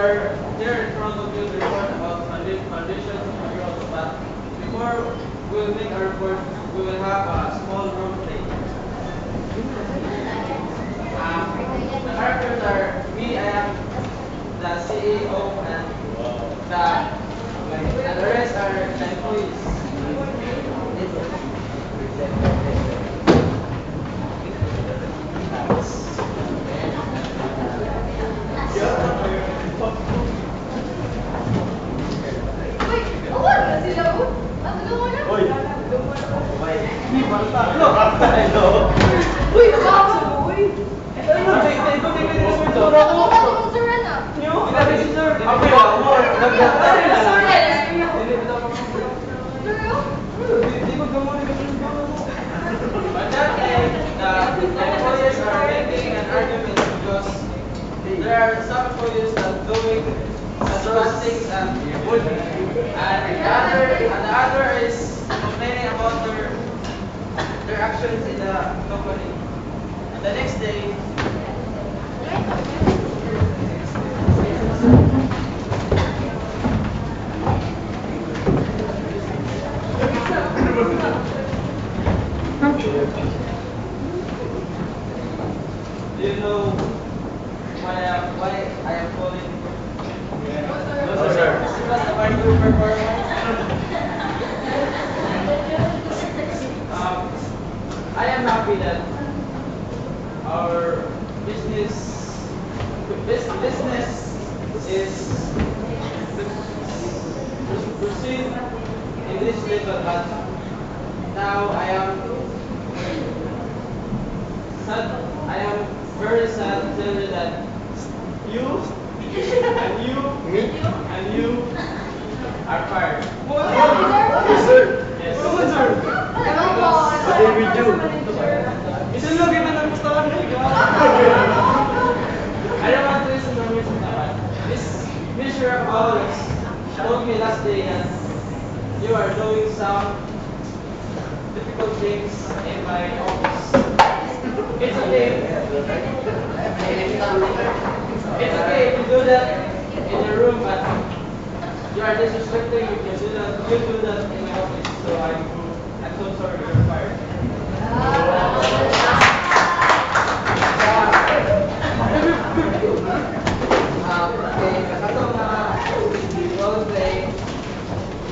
are there in front of you to report about conditions of girls, but before we will make our report, we will have a small role play. The characters are me, I am the CEO, and the rest are the employees. Uy, awal na sila oh. Natulungan mo na. Uy! Uy, nakakasa mo, uy. Ito Nakakasa mo, sir, ano? Sir, But that time, the employees are making an argument because there are some employees that doing bad things and bullying, and the other is complaining about their actions in the company. And the next day, do you know why I am calling? No, sir. It's because of our new performance. I am happy that our business is proceed in this level, but now I am very sad to tell you that you and you are fired. Yes, sir. Yes. What did we do? Isulog naman ang gusto ko na ikaw. I don't want to listen to music naman. Mr. Paulus told me last day that you are doing some difficult things in my office. It's okay. It's okay if you do that in your room, but you are disrespecting if you do that in my office. So I'm so sorry you're fired. Okay, sa katong role play,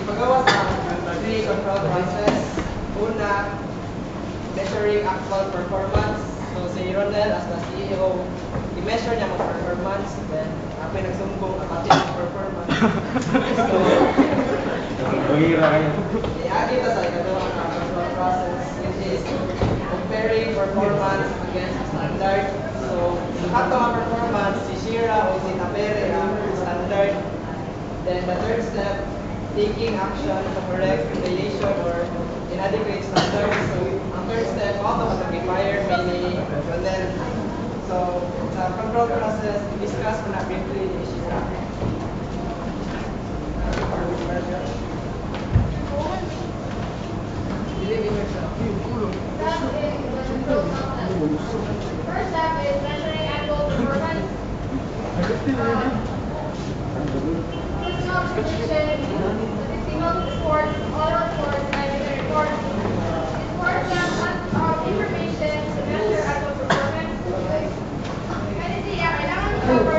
ipagawa sa three control process. Una, measuring actual performance. So si Ronel as the CEO, i-measure niya ang performance, then ako yung nagsumbong about yung performance. So, Maghira kayo. iagi ito sa ikatawang control process, which is comparing performance against standard. So, sa katong performance, si Shira o si Tapere ang standard. Then the third step, taking action to correct deviation or inadequate standards. So, ang third step, auto mag-fire many Ronel. So, sa control process, discuss ko na briefly ni Shira. First step is measuring actual performance. Physical precision, statistical sports, oral sports, and written reports. This sports have information to measure actual performance. Kaya siya, kailangan cover